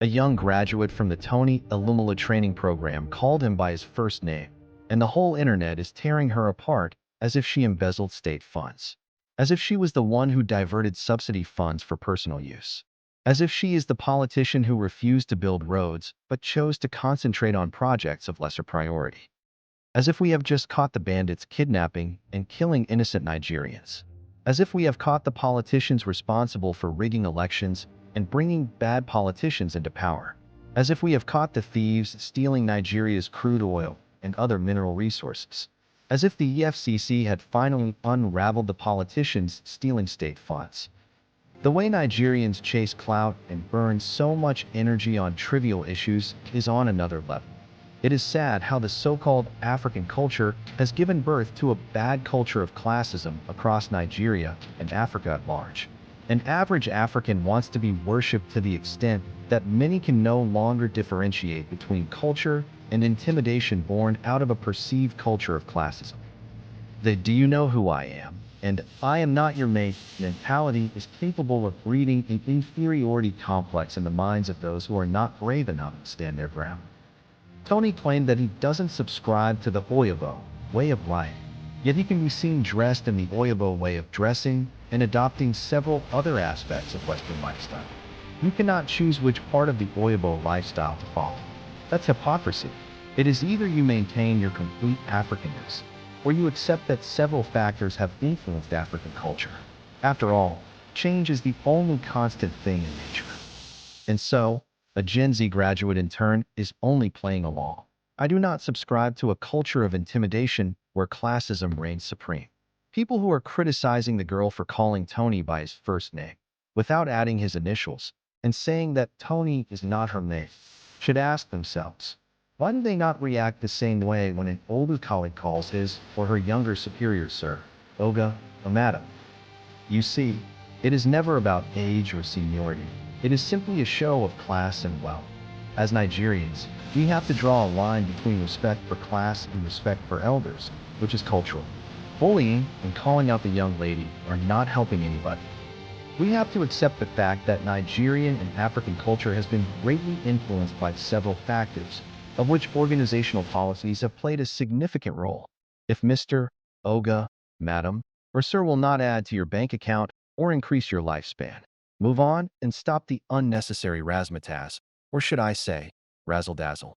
A young graduate from the Tony Illumila training program called him by his first name, and the whole internet is tearing her apart as if she embezzled state funds. As if she was the one who diverted subsidy funds for personal use. As if she is the politician who refused to build roads but chose to concentrate on projects of lesser priority. As if we have just caught the bandits kidnapping and killing innocent Nigerians. As if we have caught the politicians responsible for rigging elections and bringing bad politicians into power. As if we have caught the thieves stealing Nigeria's crude oil and other mineral resources. As if the EFCC had finally unraveled the politicians stealing state funds. The way Nigerians chase clout and burn so much energy on trivial issues is on another level. It is sad how the so-called African culture has given birth to a bad culture of classism across Nigeria and Africa at large. An average African wants to be worshipped to the extent that many can no longer differentiate between culture and intimidation born out of a perceived culture of classism. The "do you know who I am?" and "I am not your mate" mentality is capable of breeding an inferiority complex in the minds of those who are not brave enough to stand their ground. Tony claimed that he doesn't subscribe to the Oyobo way of life, yet he can be seen dressed in the Oyobo way of dressing and adopting several other aspects of Western lifestyle. You cannot choose which part of the Oyobo lifestyle to follow. That's hypocrisy. It is either you maintain your complete Africanness, or you accept that several factors have influenced African culture. After all, change is the only constant thing in nature. And so, a Gen Z graduate in turn is only playing along. I do not subscribe to a culture of intimidation where classism reigns supreme. People who are criticizing the girl for calling Tony by his first name, without adding his initials, and saying that Tony is not her name, should ask themselves, why do they not react the same way when an older colleague calls his or her younger superior sir, Oga, or madam? You see, it is never about age or seniority. It is simply a show of class and wealth. As Nigerians, we have to draw a line between respect for class and respect for elders, which is cultural. Bullying and calling out the young lady are not helping anybody. We have to accept the fact that Nigerian and African culture has been greatly influenced by several factors, of which organizational policies have played a significant role. If Mr., Oga, Madam, or Sir will not add to your bank account or increase your lifespan, move on and stop the unnecessary razzmatazz, or should I say, razzle dazzle.